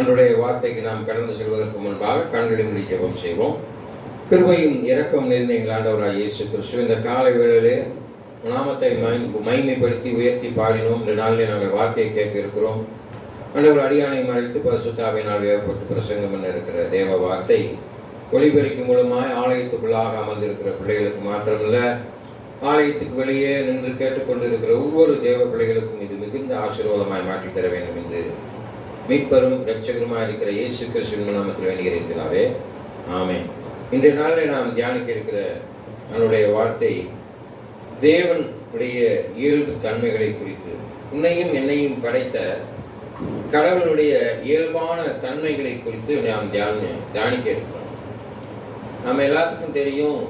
அன்றைய வார்த்தைக்கு நாம் கடந்து செல்வதற்கு முன்பாக கண்களை மூடி ஜெபம் செய்வோம். கிருபையும் இரக்கம் நிறைந்த எங்கள் ஆண்டவராகிய இயேசு கிறிஸ்து, இந்த காலை வேளையிலே நாமத்தை மகிமைப்படுத்தி உயர்த்தி பாடினோம். இந்த நாளிலே நாங்கள் வார்த்தையை கேட்க இருக்கிறோம். ஆண்டவர் அடியானை மறைத்து பரிசுத்த ஆவியினால் ஏவப்பட்டு பிரசங்கம் பண்ண இருக்கிற தேவ வார்த்தை ஒளிபெருக்கி மூலமாய் ஆலயத்துக்குள்ளாக அமர்ந்திருக்கிற பிள்ளைகளுக்கு மாத்திரமல்ல, ஆலயத்துக்கு வெளியே நின்று கேட்டுக்கொண்டிருக்கிற ஒவ்வொரு தேவ பிள்ளைகளுக்கும் இது மிகுந்த ஆசீர்வாதமாய் மாற்றித் தர வேண்டும் என்று மீட்பரும் இரட்சகருமாய் இருக்கிற இயேசு கிறிஸ்துவின் நாமத்தில் வேண்டுகிறேன் பிதாவே, ஆமென். இன்றைய நாளில் நாம் தியானிக்க இருக்கிற நம்முடைய வார்த்தை தேவனுடைய இயல்பு தன்மைகளை குறித்து, உன்னையும் என்னையும் படைத்த கடவுளுடைய இயல்பான தன்மைகளை குறித்து நாம் தியானிக்க இருக்கிறோம். நம்ம எல்லாத்துக்கும் தெரியும்,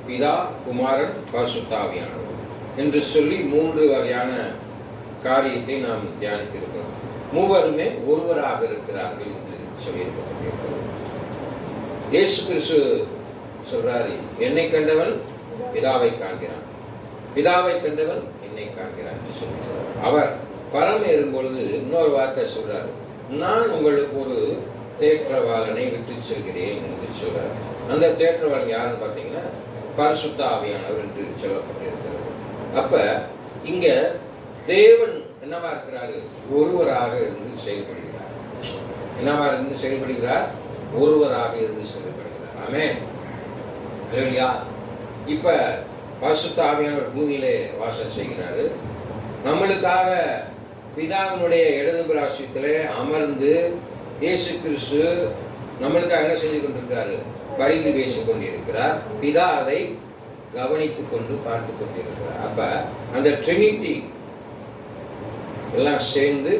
பிதா, குமாரன், பரிசுத்த ஆவியானவர் என்று சொல்லி 3 வகையான காரியத்தை நாம் தியானிக்க இருக்கிறோம். மூவருமே ஒருவராக இருக்கிறார்கள் என்று சொல்லியிருக்கிறது. இயேசு கிறிஸ்து சொல்றாரு, என்னை கண்டவன் பிதாவை காண்கிறான், பிதாவை கண்டவன் என்னை காண்கிறான் என்று சொல்கிறார். அவர் பரம் ஏறும்பொழுது இன்னொரு வார்த்தை சொல்றாரு, நான் உங்களுக்கு ஒரு தேற்றவாளனை விட்டு செல்கிறேன் என்று சொல்றார். அந்த தேற்றவாளன் யாருன்னு பார்த்தீங்கன்னா பரிசுத்த ஆவியானவர் என்று சொல்லப்பட்டிருக்கிறது. அப்ப இங்க தேவன் என்னவா இருக்கிறாரு? ஒருவராக இருந்து செயல்படுகிறார். என்னவா இருந்து செயல்படுகிறார்? ஒருவராக இருந்து செயல்படுகிறார். ஆமென். அல்லேலூயா. இப்ப பரிசுத்த ஆவியானவர் பூமியிலே வாசம் செய்கிறாரு. நம்மளுக்காக பிதாவினுடைய இடது பிராசியத்திலே அமர்ந்து இயேசு கிறிஸ்து நம்மளுக்காக என்ன செஞ்சு கொண்டிருக்கிறாரு? பரிந்து பேசிக் கொண்டிருக்கிறார். பிதா அதை கவனித்துக் கொண்டு பார்த்து கொண்டிருக்கிறார். அப்ப அந்த ட்ரினிட்டி எல்லாம் சேர்ந்து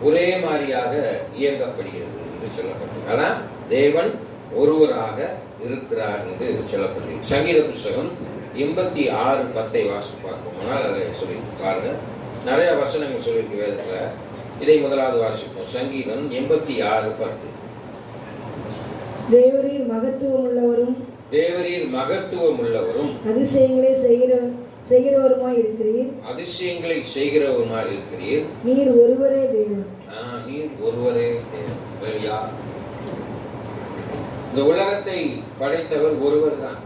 ஒரே மாதிரியாக இயங்கப்படுகிறது என்று சொல்லப்பட்டது. அதான் தேவன் ஒருவராக இருக்கிறார் என்று சொல்லப்படுகிறது. சங்கீத புஸ்தகம் 86:10 வாசித்து பார்ப்போம்னால் அதை சொல்லி பாருங்க. நிறைய வசனங்கள் சொல்லியிருக்கு வேதத்துல. இதை முதலாவது வாசிப்போம். சங்கீதம் 86:10. தேவரீர் மகத்துவம் உள்ளவரும், தேவரீர் மகத்துவம் உள்ளவரும், அதிசயங்களை செய்கிறவருமாய் இருக்கிறீர், அதிசயங்களை செய்கிறவருமாய் இருக்கிறீர். நீர் ஒருவரே தேவன். நீர் ஒருவரே தேவன். இல்லையா? இந்த உலகத்தை படைத்தவர் ஒருவர் தான்.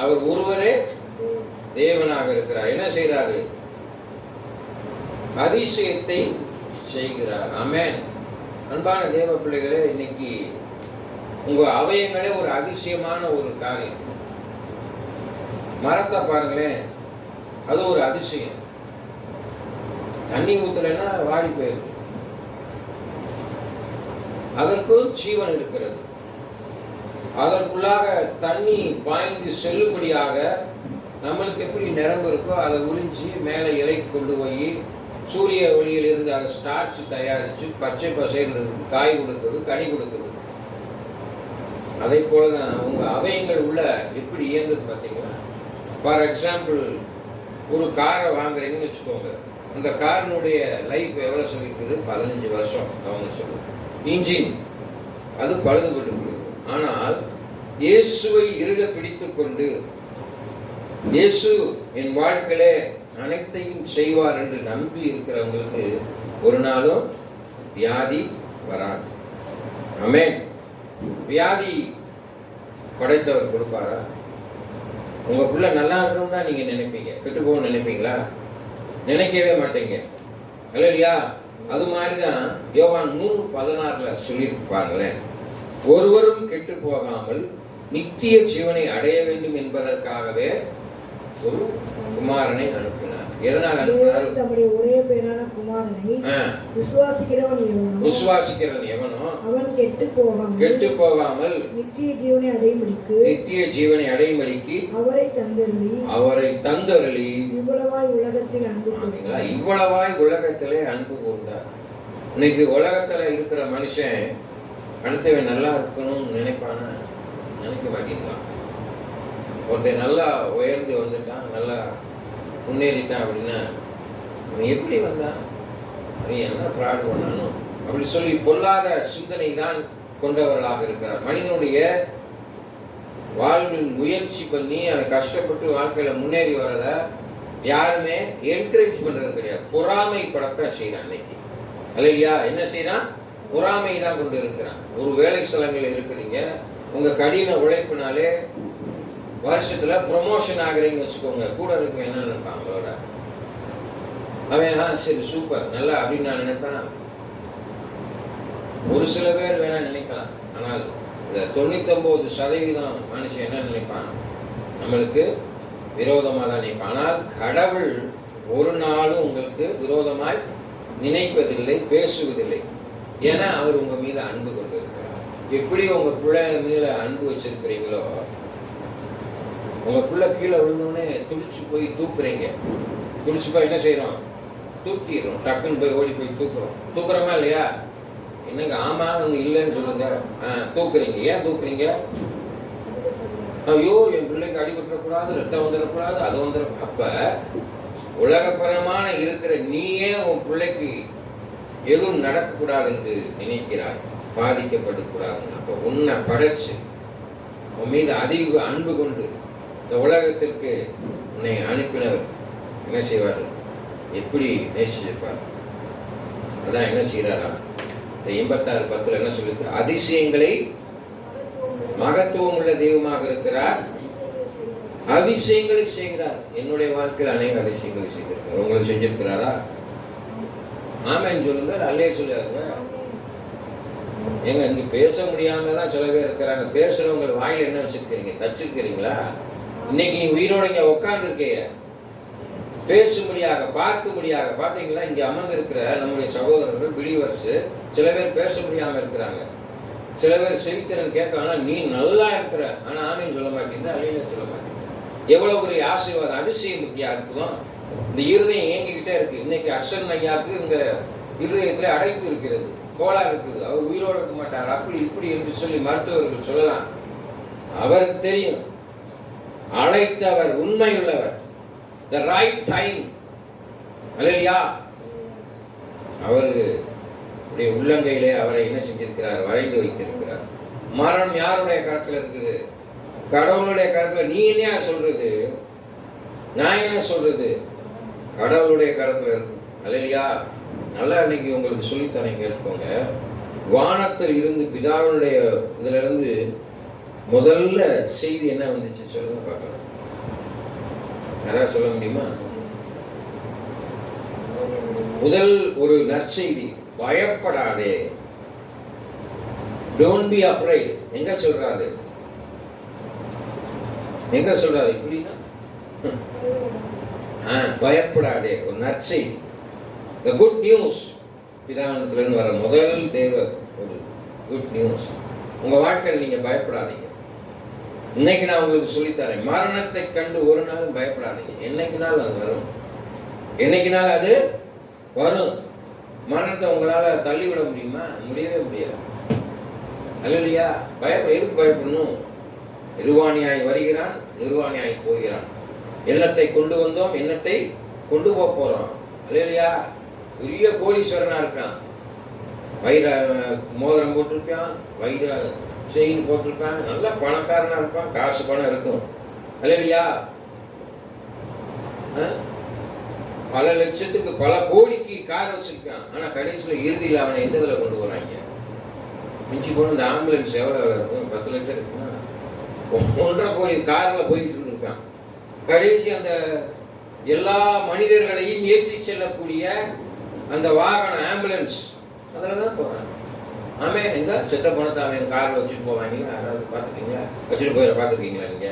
அவர் ஒருவரே தேவனாக இருக்கிறார். என்ன செய்கிறாரு? அதிசயத்தை செய்கிறார். ஆமென். அன்பான தேவ பிள்ளைகளே, இன்னைக்கு உங்க அவயங்களே ஒரு அதிசயமான ஒரு காரியம். மரத்தை பாருங்களேன், அது ஒரு அதிசயம். தண்ணி ஊத்தலைன்னா வாடி போயிருக்கு. அதற்கும் ஜீவன் இருக்கிறது. அதற்குள்ளாக தண்ணி பாய்ந்து செல்லுபடியாக நம்மளுக்கு எப்படி நிரம்பு இருக்கோ அதை உறிஞ்சி மேலே இலைக்கு கொண்டு போய் சூரிய ஒளியில் இருந்து அதை ஸ்டார்ச் தயாரித்து பச்சை பசையில் காய் கொடுக்குறது, கனி கொடுக்குறது. அதே போலதான் உங்க அவயங்கள் உள்ள எப்படி இயங்குது பார்த்தீங்கன்னா, ஃபார் எக்ஸாம்பிள் ஒரு காரை வாங்குறீங்கன்னு வச்சுக்கோங்க. அந்த காரினுடைய லைஃப் எவ்வளவு சொல்லியிருக்குது? 15 வருஷம் அவங்க சொல்லுது. இன்ஜின் அது பழுதுபட்டு கொடுக்குது. ஆனால் இயேசுவை இறுக பிடித்து கொண்டு, இயேசு என் வாழ்க்கையிலே அனைத்தையும் செய்வார் என்று நம்பி இருக்கிறவங்களுக்கு ஒரு நாளும் வியாதி வராது. ஆமென். வியாதி படைத்தவர் கொடுப்பாரா? உங்க பிள்ளை நல்லா இருக்கணும் தான் நீங்க நினைப்பீங்க. கெட்டு போகணும்னு நினைப்பீங்களா? நினைக்கவே மாட்டீங்க. இல்லையா? அது மாதிரிதான் யோவான் 3:16 சொல்லியிருப்பாங்களேன், ஒருவரும் கெட்டு போகாமல் நித்திய ஜீவனை அடைய வேண்டும் என்பதற்காகவே ஒரு குமாரனை அனுப்பினார். எதனால் அனுப்பினார்? தம்முடைய ஒரே பேரான குமாரனை விசுவாசிக்கிறவன் எவனோ அவன் கெட்டு போகாமல் நித்திய ஜீவனை அடையும்படிக்கு அவரை தந்தருளி இவ்வளவாய் உலகத்திலே அன்பு கூர்ந்தார். இன்னைக்கு உலகத்துல இருக்கிற மனுஷன் அடுத்தவன் நல்லா இருக்கணும்னு நினைப்பானா? நினைக்க மாட்டீங்களா? ஒருத்தர் நல்லா உயர்ந்து வந்துட்டான், நல்லா முன்னேறிட்டான் அப்படின்னா அவன் எப்படி வந்தான், அவன் என்ன ப்ராடு பண்ணானோ அப்படி சொல்லி பொல்லாத சிந்தனை தான் கொண்டவர்களாக இருக்கிறார். மனிதனுடைய வாழ்வில் முயற்சி பண்ணி அவன் கஷ்டப்பட்டு வாழ்க்கையில முன்னேறி வரத யாருமே என்கரேஜ் பண்றது கிடையாது. பொறாமை படத்தை செய்யறான். இன்னைக்கு அல்லையா? என்ன செய்யறான்? பொறாமை தான் கொண்டு இருக்கிறான். ஒரு வேலை ஸ்தலங்களில் இருக்கிறீங்க, உங்க கடின உழைப்பினாலே வருஷத்துல ப்ரொமோஷன் ஆகுறீங்கன்னு வச்சுக்கோங்க. கூட இருக்க என்ன நினைப்பான் அவங்களோட, அவன் சரி சூப்பர் நல்லா அப்படின்னு நான் நினைப்பேன். ஒரு சில பேர் வேணா நினைக்கலாம். ஆனால் இந்த 99% மனுஷன் என்ன நினைப்பான், நம்மளுக்கு விரோதமாக தான் நினைப்பான். ஆனால் கடவுள் ஒரு நாளும் உங்களுக்கு விரோதமாய் நினைப்பதில்லை, பேசுவதில்லை. ஏன்னா அவர் உங்க மீது அன்பு கொண்டிருக்கிறார். எப்படி உங்க பிள்ளை மீது அன்பு வச்சிருக்கிறீங்களோ, உங்க பிள்ளை கீழே விழுந்தோடனே துடிச்சு போய் தூக்குறீங்க. துடிச்சு போய் என்ன செய்யறோம், தூக்கிடுறோம். டக்குன்னு போய் ஓடி போய் தூக்குறோம். தூக்குறோமா இல்லையா? என்னங்க ஆமா அவங்க இல்லைன்னு சொல்லுங்க. தூக்குறீங்க. ஏன் தூக்குறீங்க? ஐயோ என் பிள்ளைக்கு அடிபட்டுறக்கூடாது, ரத்தம் வந்துடக்கூடாது, அது வந்துட. அப்ப உலகப்பரமான இருக்கிற நீயே உன் பிள்ளைக்கு எதுவும் நடக்கக்கூடாது என்று நினைக்கிறாய், பாதிக்கப்படக்கூடாது. அப்ப உன்னை படைச்சு உன் மீது அதிக அன்பு கொண்டு இந்த உலகத்திற்கு உன்னை அனுப்பினவர் என்ன செய்வார், எப்படி நேசிச்சிருப்பார்? அதான் என்ன செய்யறாரா, இந்த 86:10 என்ன சொல்லுது, அதிசயங்களை மகத்துவம் உள்ள தெய்வமாக இருக்கிறார், அதிசயங்களை செய்கிறார். என்னுடைய வாழ்க்கையில் அநேக அதிசயங்களை செய்திருக்கிறார். உங்களுக்கு செஞ்சிருக்கிறாரா? ஆமேன்னு சொல்லுங்க, அல்லே சொல்லுங்க. எங்க இங்க பேச முடியாம தான் சில பேர் இருக்கிறாங்க. பேசுறவங்க வாயில என்ன வச்சிருக்கிறீங்க, தச்சிருக்கிறீங்களா? இன்னைக்கு நீ உயிரோட இங்க உட்கார்ந்து இருக்கைய, பேசும்படியாக பார்க்கும்படியாக. பாத்தீங்களா, இங்க அமர்ந்து இருக்கிற நம்முடைய சகோதரர்கள் பிலிவர்ஸ் சில பேர் பேச முடியாம இருக்கிறாங்க. சில பேர் செவித்திறன் கேட்க, ஆனா நீ நல்லா இருக்கிற, ஆனா ஆமேன்னு சொல்ல மாட்டேங்குது, அல்லையில சொல்ல மாட்டேங்குது. எவ்வளவு பெரிய ஆசீர்வாதம், அதிசயம் பத்தியா இருக்குதும். இந்த இருதயம் இயங்கிக்கிட்டே இருக்கு. இன்னைக்கு அர்ஷன் ஐயாவுக்கு இந்த இருதயத்துல அடைப்பு இருக்கிறது, கோளாறு இருக்குது, அவர் உயிரோடு இருக்க மாட்டார், அப்படி இப்படி என்று சொல்லி மருத்துவர்கள் சொல்லலாம். அவருக்கு தெரியும், அழைத்தவர் உண்மையுள்ளவர், the right time. அல்லேலூயா. அவரு உள்ளங்கையிலே அவரை என்ன செஞ்சிருக்கிறார், வரைந்து வைத்திருக்கிறார். மரணம் யாருடைய கரத்துல இருக்குது? கடவுளுடைய கரத்துல. நீ என்ன சொல்றது, நான் என்ன சொல்றது? கடவுளுடைய கரத்துல இருக்கு. அல்லேலூயா. நல்லா இன்னைக்கு உங்களுக்கு சொல்லித்தரேன், கேட்போங்க. வானத்தில் இருந்து பிதாவினுடைய இதுல இருந்து முதல்ல செய்தி என்ன வந்துச்சு சொல்லுங்க பார்க்கலாம். யாராவது சொல்ல முடியுமா? முதல் ஒரு நற்செய்தி, பயப்படாதே, டோன்ட் பி அஃப்ரைட். எங்க சொல்றாரு, எங்க சொல்றாரு? இப்படின்னா பயப்படாதே, ஒரு நற்செய்தி, the good news. பிதாவிடத்திலிருந்து வர முதல் தேவ ஒரு குட் நியூஸ். உங்க வாழ்க்கையில் நீங்க பயப்படாதீங்க. இன்னைக்கு நான் உங்களுக்கு சொல்லித்தரேன், மரணத்தை கண்டு ஒரு நாள் பயப்படாதீங்க. என்னைக்கு நாள் அது வரும், என்னைக்கு நாள் அது வரும். மரணத்தை உங்களால தள்ளிவிட முடியுமா? முடியவே முடியாது. அல்லேலூயா. எதுக்கு பயப்படணும்? நிர்வாணியாய் வருகிறான், நிர்வாணியாய் போகிறான். எண்ணத்தை கொண்டு வந்தோம், எண்ணத்தை கொண்டு போக போறோம். அல்லேலூயா. பெரிய கோடீஸ்வரனா இருக்கான், வைர மோதிரம் போட்டிருப்பான், வைர செயின் போட்டிருப்பான், நல்ல பணக்காரனா இருப்பான், காசு பணம் இருக்கும். அல்லேலூயா. பல லட்சத்துக்கு பல கோடிக்கு கார் வச்சிருக்கான். ஆனா கடைசியில இறுதியில் அவனை எந்த இதுல கொண்டு வராங்க? மிஞ்சி போன இந்த ஆம்புலன்ஸ் எவ்வளவு இருக்கும்? 10 லட்சம் இருக்குமா? 1.5 கோடி கார்ல போயிட்டு இருக்கான். கடைசி அந்த எல்லா மனிதர்களையும் ஏற்றி செல்லக்கூடிய அந்த வாகனம் ஆம்புலன்ஸ் அதுலதான் போறான். ஆமே, எங்க செத்த பணத்தை அவன் கார்ல வச்சுட்டு போவாங்களா? யாராவது பார்த்துருக்கீங்களா? வச்சுட்டு போயிட பார்த்துருக்கீங்களா நீங்க?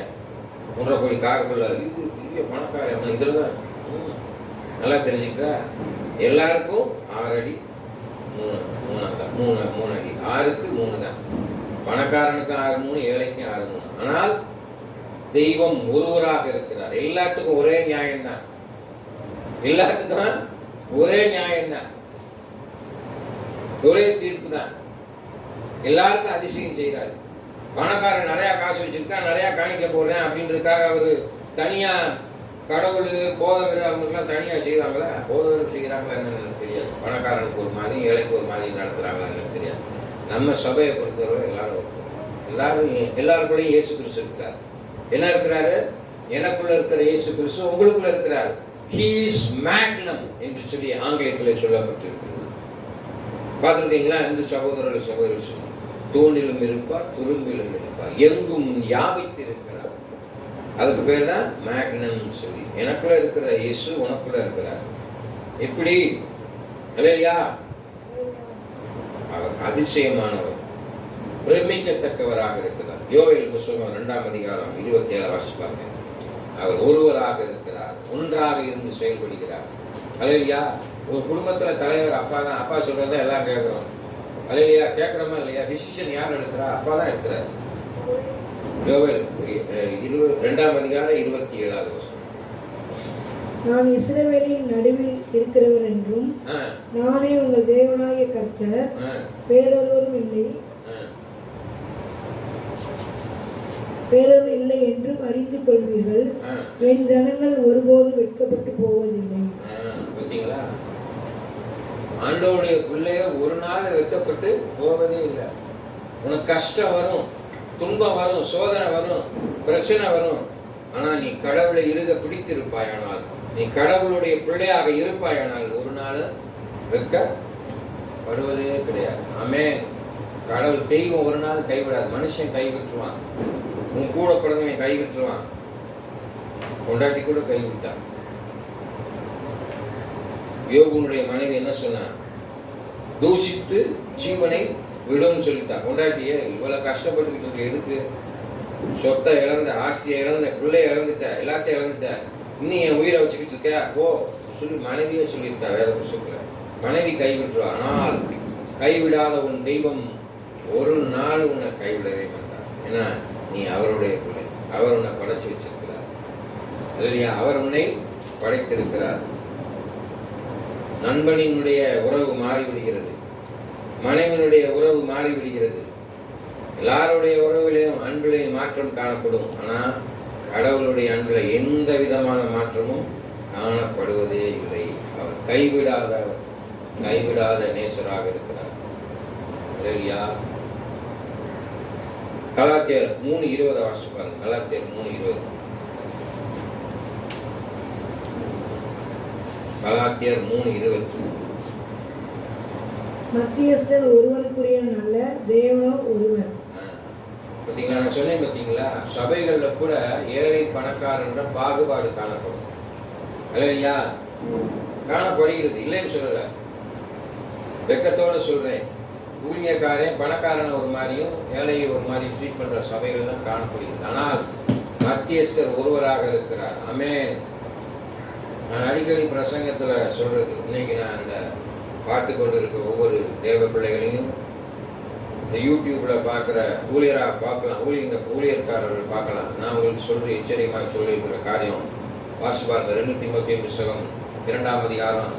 1.5 கோடி காருக்குள்ள இது பெரிய பணக்காரன் இதுலதான். நல்லா தெரிஞ்சுக்கிறா. எல்லாருக்கும் 6 அடி 3 அடி, 6க்கு 3 தான். பணக்காரனுக்கு 6 ஏழைக்கு 6. ஆனால் தெய்வம் ஒருவராக இருக்கிறார். எல்லாத்துக்கும் ஒரே நியாயம்தான், எல்லாத்துக்கும் ஒரே நியாயம்தான், ஒரே தீர்ப்பு தான். எல்லாருக்கும் அதிசயம் செய்கிறார். பணக்காரன் நிறைய காசு வச்சிருக்கா, நிறைய காணிக்க போடுறேன் அப்படின்றதுக்காக அவரு தனியா கடவுள் போதகர் அவங்களுக்குலாம் தனியா செய்வாங்களா? போதகர் செய்கிறாங்களா என்னன்னு தெரியாது. பணக்காரனுக்கு ஒரு மாதிரி, ஏழைக்கு ஒரு மாதிரி நடத்துறாங்களா என்னன்னு தெரியாது. நம்ம சபையை பொறுத்தவரை எல்லாருக்குள்ளேயும் இயேசு கிறிஸ்து இருக்கிறார். என்ன இருக்கிறாரு? எனக்குள்ள இருக்கிற இயேசு கிறிஸ்து உங்களுக்குள்ள இருக்கிறார். He is magnum என்று சொல்லி ஆங்கிலத்தில் சொல்லப்பட்டிருக்கிறது. பார்த்துருக்கீங்களா? இந்த சகோதரர்கள் சொல்லி தூணிலும் இருப்பார், துரும்பிலும் இருப்பார், எங்கும் வியாபித்து இருக்கிறார். அதுக்கு பேர் தான் மேக்னம் சொல்லி. எனக்குள்ள இருக்கிற இயேசு உனக்குள்ள இருக்கிறார். எப்படி? இல்லையா? அவர் அதிசயமானவர், பிரமிக்கத்தக்கவராக இருக்கிறார். யோவேல் புத்தகம் 2ஆம் அதிகாரம் 27 வாசிப்பாங்க. அவர் ஒருவராக இருக்கிறார், ஒன்றாக இருந்து செயல்படுகிறார். அல்லையா? ஒரு குடும்பத்துல தலைவர் அப்பா தான். அப்பா சொல்றத எல்லாம் கேட்கிறோம். அல்லையா? கேட்கிறோமா இல்லையா? டிசிஷன் யார் எடுக்கிறா? அப்பா தான் எடுக்கிறார். யோவேல் 2ஆம் அதிகாரம் 27வது வசனம். நான் இஸ்ரவேலின் நடுவில் இருக்கிறவர் என்றும் நானே உங்கள் தேவனாகிய கர்த்தர், வேறொருவரும் இல்லை என்றும் அறிந்து கொள்வீர்கள். என் ஜனங்கள் ஒருபோதும் வெட்கப்பட்டு போவதில்லை. பார்த்தீங்களா? ஆண்டவருடைய பிள்ளைய ஒரு நாள் வெட்கப்பட்டு போவதே இல்லை. உனக்கு கஷ்டம் வரும், துன்பம் வரும், சோதனை வரும், பிரச்சனை வரும். ஆனா நீ கடவுளை இருக பிடித்திருப்பாயானால், நீ கடவுளுடைய பிள்ளையாக இருப்பாயானால் ஒரு நாள் வெட்கப்படுவதே கிடையாது. ஆமென். கடவுள் தெய்வம் ஒரு நாள் கைவிடாது. மனுஷன் கைவிட்டுருவான், உன் கூட பிறந்தவன் கைவிட்டுருவான், கொண்டாட்டி கூட கைவிட்டான். யோபுனுடைய மனைவி என்ன சொன்னா? தூஷித்து ஜீவனை விடும்னு சொல்லிட்டான். கொண்டாட்டிய இவ்வளவு கஷ்டப்பட்டுக்கிட்டு இருக்க எதுக்கு? சொத்தை இழந்த, ஆஸ்தியை இழந்த, பிள்ளைய இழந்துட்ட, எல்லாத்தையும் இழந்துட்ட, இன்னும் என் உயிரை வச்சுக்கிட்டு இருக்க போ சொல்லி மனைவியே சொல்லியிருக்கா வேத புத்தகத்துல. மனைவி கைவிட்டுருவா. ஆனால் கைவிடாத உன் தெய்வம் ஒரு நாள் உன்னை கைவிடவே மாட்டார். ஏன்னா நீ அவருடைய பிள்ளை. அவர் உன்னை படைச்சு வச்சிருக்கிறார் இல்லையா? அவர் உன்னை படைத்திருக்கிறார். நண்பனினுடைய உறவு மாறிவிடுகிறது, மனைவனுடைய உறவு மாறிவிடுகிறது, எல்லாருடைய உறவிலையும் அன்பிலையும் மாற்றம் காணப்படும். ஆனால் கடவுளுடைய அன்பில் எந்த விதமான மாற்றமும் காணப்படுவதே இல்லை. அவர் கைவிடாத நேசராக இருக்கிறார். இல்லையா? கலாத்தியர் 3:20 வாசிச்சு பாருங்க. கலாத்தியர் 3:20. கலாத்தியர் 3:20. மத்தியஸ்தர் ஒருவனுக்குரிய நல்ல, தேவனோ ஒருவர். பார்த்தீங்களா? நான் சொன்னேன் பார்த்தீங்களா? சபைகள்ல கூட ஏழை பணக்காரன்ற பாகுபாடு காணப்படும். இல்லையா? காணப்படுகிறது, இல்லைன்னு சொல்லல, வெக்கத்தோட சொல்றேன். ஊழியக்காரன் பணக்காரனை ஒரு மாதிரியும் ஏழையை ஒரு மாதிரி ட்ரீட் பண்ற சபைகள் தான் காணப்படுகிறது. ஆனால் மத்தியஸ்தர் ஒருவராக இருக்கிறார். ஆமென். நான் அடிக்கடி பிரசங்கத்துல சொல்றது, இன்னைக்கு நான் அந்த பார்த்து கொண்டு இருக்க ஒவ்வொரு தேவ பிள்ளைகளையும் இந்த யூடியூப்ல பார்க்குற ஊழியராக பார்க்கலாம், ஊழியர்காரர்கள் பார்க்கலாம். நான் உங்களுக்கு சொல்லி எச்சரிக்கையாக சொல்லியிருக்கிற காரியம் வாசிப்பாருங்க. 2 தீமோத்தேயு புத்தகம் 2ஆம் அதிகாரம்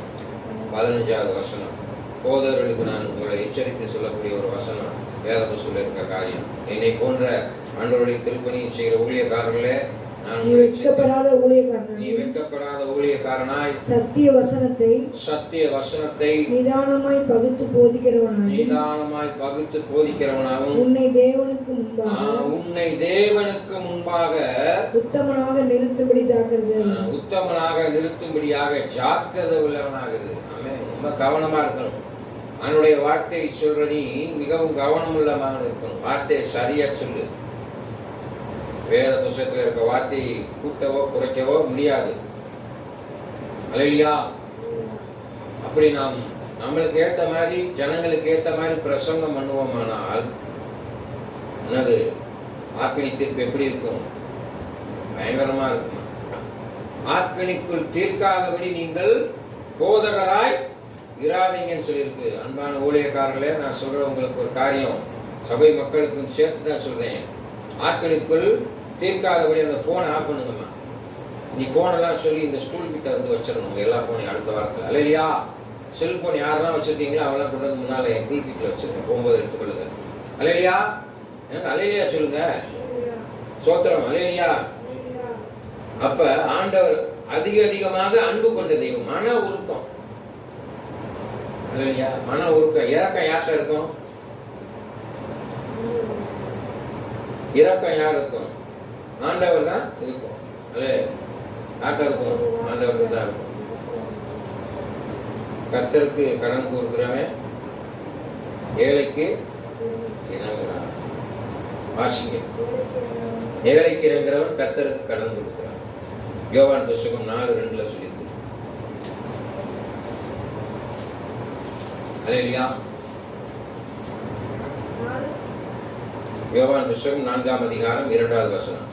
15வது வசனம். போதவர்களுக்கு நான் உங்களை எச்சரித்து சொல்லக்கூடிய ஒரு வசனம் வேத புத்தகத்தில் இருக்க காரியம். என்னை போன்ற ஆண்டவருடைய திருப்பணியை செய்கிற ஊழியக்காரர்களே, நீ வெட்கப்படாத ஊழியக்காரனாய் சத்திய வசனத்தை நிதானமாய் பகுத்து போதிக்கிறவனாகவும் உன்னை தேவனுக்கு முன்பாக உத்தமனாக நிறுத்தும்படியாக ஜாக்கிரதை உள்ளவனாக இரு. ரொம்ப கவனமா இருக்கணும். அவனுடைய வார்த்தையை சொல்ற நீ மிகவும் கவனம் உள்ளமாக இருக்கணும். வார்த்தையை சரியா சொல்லு. வேத புத்தகத்தில் இருக்க வார்த்தையை கூட்டவோ குறைக்கவோ முடியாது. அல்லேலூயா. அப்படி நாம் நம்மளுக்கு ஏற்ற மாதிரி, ஜனங்களுக்கு ஏற்ற மாதிரி பிரசங்கம் பண்ணுவோமானால் என்னது ஆக்கினி தீர்ப்பு எப்படி இருக்கும்? பயங்கரமா இருக்கும். ஆக்கினிக்குள் தீர்க்காதபடி நீங்கள் போதகராய் இராதீங்கன்னு சொல்லியிருக்கு. அன்பான ஊழியக்காரர்களே, நான் சொல்ற உங்களுக்கு ஒரு காரியம் சபை மக்களுக்கும் சேர்த்து தான் சொல்றேன். ஆட்களுக்குள் தீர்க்காதபடி அந்த போனை ஆஃப் பண்ணுங்கம்மா. நீ போனெல்லாம் சொல்லி இந்த ஸ்டூல் கிட்ட வந்து வச்சிடணும் எல்லா போனையும் அடுத்த வாரத்தில். அல்லையா? செல்போன் யாரெல்லாம் வச்சிருக்கீங்களோ அவெல்லாம் கொண்டு வந்து முன்னால என் ஃபுல் கிட்ட வச்சிருக்கேன், போகும்போது எடுத்துக்கொள்ளுங்க. அல்லையா? எனக்கு அல்லையா சொல்லுங்க. சோத்திரம். அல்லையா? அப்ப ஆண்டவர் அதிகமாக அன்பு கொண்ட தெய்வம். மன உருக்கம். அல்லையா? மன உருக்கம். இறக்கம் யார்கிட்ட இருக்கும்? இரக்கம் யார் இருக்கும்? ஆண்டவர் தான் இருக்கும். யார்கிட்ட இருக்கும்? ஆண்டவர் தான் இருக்கும். கர்த்தருக்கு கடன் கொடுக்கிறவன் ஏழைக்கு இறங்குறான். வாசிங்க. ஏழைக்கு இறங்குறவன் கர்த்தருக்கு கடன் கொடுக்கிறான். யோவான் புத்தகம் 4:2 சொல்லியிருக்கு. அல்லேலூயா. யோவான் புத்தகம் 4ஆம் அதிகாரம் 2வது வசனம்.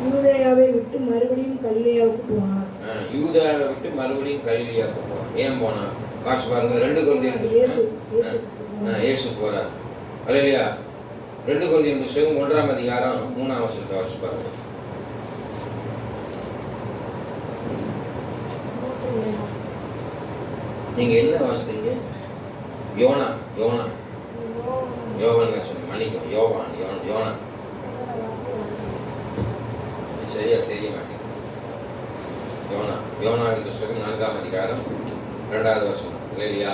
யூதேயாவை விட்டு மறுபடியும் கலிலேயாவுக்கு போனார். யூதாவை விட்டு மறுபடியும் கலிலேயாவுக்கு போனார். ஏன் போனான்? வாசி பாருங்க. 2 கொரிந்தியர் இயேசு போறார். அல்லேலூயா. 2 கொரிந்தியர் புத்தகம் 1ஆம் அதிகாரம் 3ஆம் வசனத்தை வாசி பாருங்க. நீங்க என்ன வாசித்தீங்க? யோனா சொன்னீங்க. மன்னிக்கும். யோனா சரியா தெரிய மாட்டேங்குது. யோனாவின் புத்தகம் 4ஆம் அதிகாரம் 2வது வசனம். இல்லையா?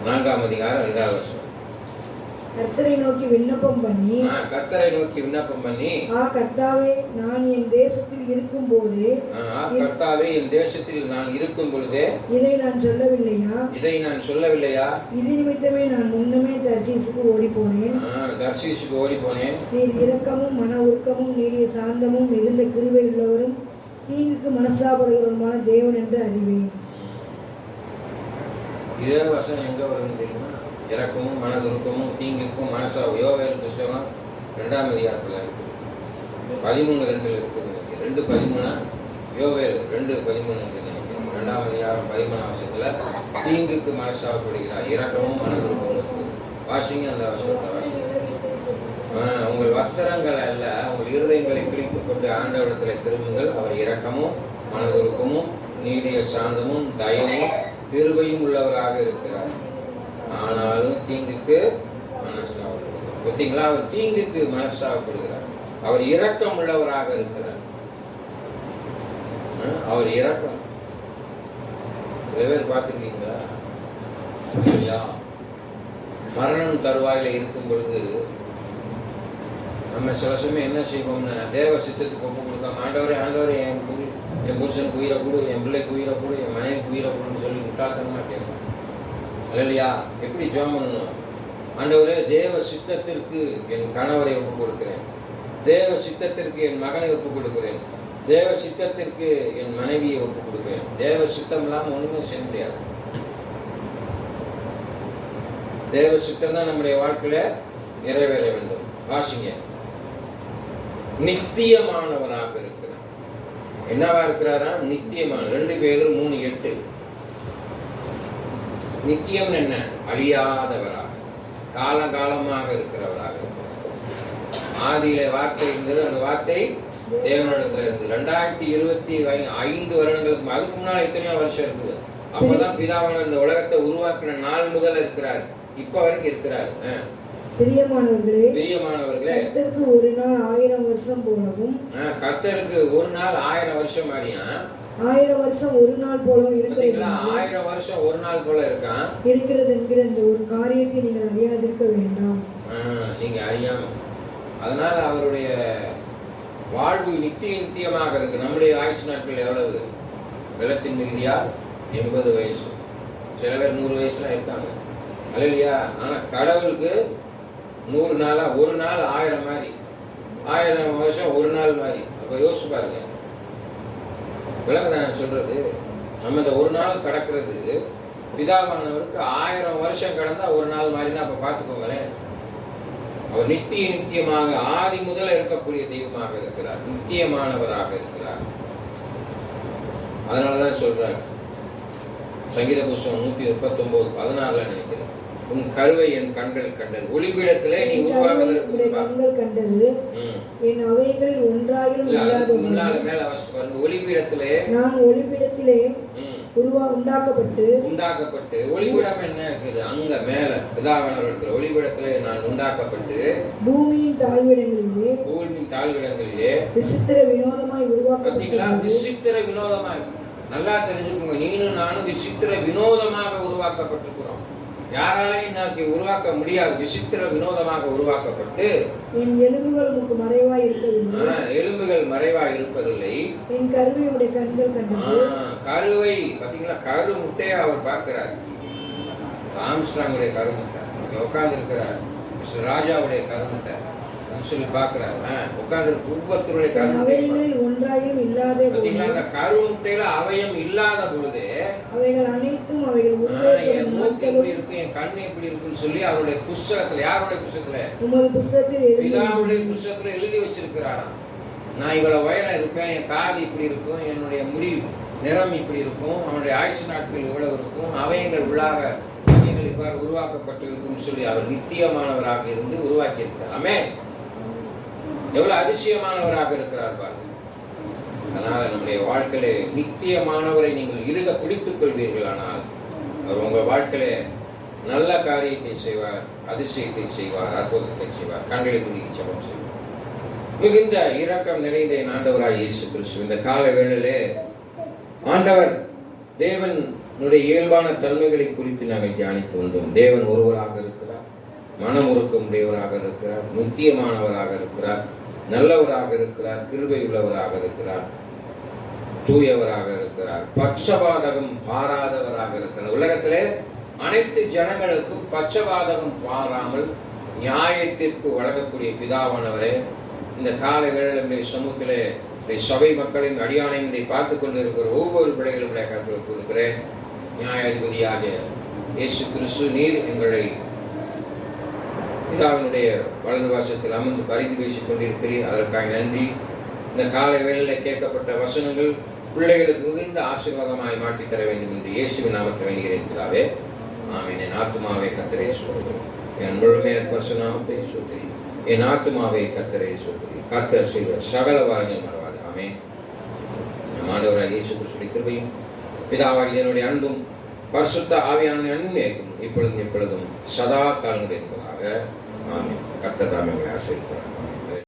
நான்காம் அதிகாரம் 2வது வசனம். கர்த்தரை நோக்கி விண்ணப்பம் பண்ணி கர்த்தாவே நான் என் தேசத்தில் இருக்கும் போதே இதை நான் சொல்லவில்லையா? இது நிமித்தமே நான் முன்னமே தர்சீசுக்கு ஓடி போனேன். நீர் இரக்கமும் மன உருக்கமும் நீடிய சாந்தமும் மிகுந்த கிருபை உள்ளவரும் தீங்குக்கு மனசாபடுகிறவருமான தேவன் என்று அறிவேன். இதே வசனம் எங்க வரும்னு தெரியுமா? இறக்கமும் மனதுருக்கமும் தீங்குக்கும் மனசா. யோவேல் புத்தகம் 2ஆம் அதிகாரத்தில் இருக்குது. 13:2 இருக்குது. 2:13 யோவேல் 2:13 நினைக்கிறேன். 2ஆம் அதிகாரம் 13ஆம் வசனத்துல தீங்குக்கு மனசாகப்படுகிறார். இறக்கமும் மனதுருக்கமும் இருக்குது. வாசிங்க அந்த வசனத்தை வாசிங்க. உங்கள் வஸ்திரங்கள் அல்ல, உங்கள் இருதயங்களை பிடித்துக் கொண்டு ஆண்டவரிடத்தில் திரும்புங்கள். அவர் இரக்கமும் மனதுருக்கமும் நீடிய சாந்தமும் தயவும் கிருபையும் உள்ளவராக இருக்கிறார். ஆனாலும் தீங்குக்கு மனசாகப்படுகிறார். பார்த்தீங்களா? அவர் தீங்குக்கு மனசாகப்படுகிறார். அவர் இரக்கம் உள்ளவராக இருக்கிறார். அவர் இரக்கம். சில பேர் பார்த்துருக்கீங்களா? மரணம் தருவாயில இருக்கும் பொழுது நம்ம சில சமயம் என்ன செய்வோம்னா, தேவ சித்தத்துக்கு ஒப்பு கொடுக்காம ஆண்டவரே என் புருஷனுக்கு உயிரை கொடு, என் பிள்ளைக்கு உயிரை கொடு, என் மனைவிக்கு உயிரை கொடுன்னு சொல்லி முட்டாள்தனமா கேட்போம். இல்லையா? எப்படி ஜெபம் பண்ணணும்? ஆண்டவரே, தேவ சித்தத்திற்கு என் கணவரை ஒப்பு கொடுக்கிறேன், தேவ சித்தத்திற்கு என் மகனை ஒப்பு கொடுக்கிறேன், தேவ சித்தத்திற்கு என் மனைவியை ஒப்பு கொடுக்கிறேன். தேவ சித்தம் இல்லாமல் ஒண்ணுமே செய்ய முடியாது. தேவ சித்தம் தான் நம்முடைய வாழ்க்கையில நிறைவேற வேண்டும். வாசிங்க. நித்தியமானவராக இருக்கிறார். என்னவா இருக்கிறாரா? நித்தியமான. 2 பேர் 3:8. நித்தியம் என்ன? அழியாதவராக, காலகாலமாக இருக்கிறவராக இருக்கிறார். ஆதியில வார்த்தை இருந்தது, அந்த வார்த்தை தேவனிடத்துல இருந்தது. 2025 வருடங்களுக்கு அதுக்கு முன்னால் எத்தனையோ வருஷம் இருக்குது. அப்பதான் பிதாவான இந்த உலகத்தை உருவாக்கின நாள் முதல் இருக்கிறார், இப்ப வரைக்கும் இருக்கிறார். பிரியமானவர்களே, கர்த்தருக்கு ஒரு நாள் 1000 வருஷம் போலவும், கர்த்தருக்கு ஒரு நாள் 1000 வருஷம் மாதிரியா? 1000 வருஷம் ஒரு நாள் போலவும் இருக்கிறது. 1000 வருஷம் ஒரு நாள் போல இருக்கான் இருக்கிறது என்கிற இந்த ஒரு காரியத்தை நீங்கள் அறியாதிருக்க வேண்டாம். நீங்க அறியாம, அதனால அவருடைய வாழ்வு நித்தியமாக இருக்கு. நம்முடைய ஆயுசு நாட்கள் எவ்வளவு? வெள்ளத்தின் மிகுதியால் 80 வயசு, சில பேர் 100 வயசுல இருக்காங்க. அல்லையா? ஆனா கடவுளுக்கு 100 நாளா, ஒரு நாள் 1000 மாதிரி, 1000 வருஷம் ஒரு நாள் மாதிரி. அப்ப யோசிச்சு பாருங்க. விளங்குதா நான் சொல்றது? நம்ம இந்த ஒரு நாள் கடக்கிறது பிதாவானவருக்கு 1000 வருஷம் கடந்தா ஒரு நாள் மாதிரினா அப்ப பார்த்துக்கோங்களேன். அவர் நித்தியமாக ஆதி முதல இருக்கக்கூடிய தெய்வமாக இருக்கிறார், நித்தியமானவராக இருக்கிறார். அதனாலதான் சொல்றார் சங்கீத புஸ்தகம் 139:14 நினைக்கிறேன். உன் கருவை என் கண்கள் கண்டது, ஒளிபீடத்திலே நீ உருவாவதற்கு கண்கள் கண்டது, என் அவைகளில் ஒன்றாயிலும் இல்லாத முன்னால மேல அவஸ்தை பாருங்க. ஒளிபீடத்திலே நான் ஒளிபீடத்திலே உண்டாக்கப்பட்டு ஒளிபீடம் என்ன இருக்குது? அங்க மேல பிதாவானவர்கள் ஒளிபீடத்திலே நான் உண்டாக்கப்பட்டு பூமியின் தாழ்விடங்களிலே விசித்திர வினோதமாய் உருவாக்கப்பட்டீங்களா? விசித்திர வினோதமாய். நல்லா தெரிஞ்சுக்கோங்க, நீனும் நானும் விசித்திர வினோதமாக உருவாக்கப்பட்டிருக்கிறோம். யாராலையும் நாக்கி உருவாக்க முடியாது. விசித்திர வினோதமாக உருவாக்கப்பட்டு என் எலும்புகள் உமக்கு மறைவாய் இருக்கவில்லை. எலும்புகள் மறைவாய் இருப்பதில்லை. என் கருவை உடைய கண்கள் கண்டது. கருவை பாத்தீங்களா, கரு முட்டையை அவர் பார்க்கிறார். ஆம்ஸ்ட்ராங்குடைய கருமுட்டை, உட்கார்ந்து இருக்கிறார் ராஜாவுடைய கருமுட்டை சொல்லி பார்க்கிறார். உட்கார்ந்து ஒவ்வொருத்தருடைய அவைகளில் ஒன்றாயிலும் இல்லாத பாத்தீங்களா, அந்த கருமுட்டையில அவயம் இல்லாத பொழுது அவைகள் அனைத்தும் அவைகள் என் மூக்கு எப்படி இருக்கும், என் கண்ணு எப்படி இருக்குன்னு சொல்லி அவருடைய புஸ்தகத்துல, யாருடைய புஸ்தகத்துல, உமது புஸ்தகத்தில் பிதாவுடைய புஸ்தகத்துல எழுதி வச்சிருக்கிறாராம். நான் இவ்வளவு உயரம் இருப்பேன், என் காது இப்படி இருக்கும், என்னுடைய முடி நிறம் இப்படி இருக்கும், அவனுடைய ஆயுசு நாட்கள் இவ்வளவு இருக்கும், அவயங்கள் உள்ளாக அவயங்கள் இவ்வாறு உருவாக்கப்பட்டிருக்கும் சொல்லி அவர் நித்தியமானவராக இருந்து உருவாக்கி இருக்கிறார். ஆமென். எவ்வளவு அதிசயமானவராக இருக்கிறார் பாருங்க. அதனால நம்முடைய வாழ்க்கையில நித்தியமானவரை நீங்கள் இறுக பிடித்துக் கொள்வீர்களானால் அவர் உங்க வாழ்க்கையில நல்ல காரியத்தை செய்வார், அதிசயத்தை செய்வார், அற்புதத்தை செய்வார். கண்களை மூடி ஜெபம் செய்வார். மிகுந்த இரக்கம் நிறைந்த என் ஆண்டவராய் இயேசு கிறிஸ்து, இந்த கால வேளையிலே ஆண்டவர் தேவனுடைய இயல்பான தன்மைகளை குறித்து நாங்கள் தியானித்து வந்தோம். தேவன் ஒருவராக இருக்கிறார், மனம் உருக்கம் உடையவராக இருக்கிறார், நித்தியமானவராக இருக்கிறார், நல்லவராக இருக்கிறார், கிருபை உள்ளவராக இருக்கிறார், தூயவராக இருக்கிறார், பட்சபாதகம் பாராதவராக இருக்கிறார். உலகத்திலே அனைத்து ஜனங்களுக்கும் பட்சபாதகம் பாராமல் நியாயத்திற்கு வழங்கக்கூடிய பிதாவானவரே, இந்த கால வேளையிலே சமூகத்திலே சபை மக்களின் அடியானையும் இதை பார்த்து கொண்டிருக்கிற ஒவ்வொரு பிள்ளைகளும் கருத்தில் கொடுக்கிறேன். நியாயாதிபதியாக இயேசு கிறிஸ்து, நீர் எங்களை பிதாவினுடைய வலது வாசத்தில் அமர்ந்து பரிந்து பேசிக் கொண்டிருக்கிறீர். அதற்காக நன்றி. இந்த காலை வேளையில் கேட்கப்பட்ட வசனங்கள் பிள்ளைகளுக்கு மிகுந்த ஆசீர்வாதமாய் மாற்றித் தர வேண்டும் என்று இயேசுவின் நாமத்தில் வேண்டுகிறேன் பிதாவே. ஆமென். என் ஆத்துமாவே கர்த்தரை ஸ்தோத்திரி, என் முழுமையான பரிசுநாமத்தை ஸ்தோத்திரி. என் ஆத்துமாவே கர்த்தரை ஸ்தோத்திரி. கர்த்தர் செய்த சகல வாரங்கள் மறவாது. ஆமென். நம் ஆண்டவராகிய இயேசு கிறிஸ்துவின் கிருபையும் பிதாவாகிய என்னுடைய அன்பும் பரிசுத்த ஆவியானவரின் அன்பும் இப்பொழுதும் எப்பொழுதும் சதா காலங்கள் இருப்பதாக. ஆமென். கர்த்தர் தாமே உங்களை ஆசீர்வதிப்பார்.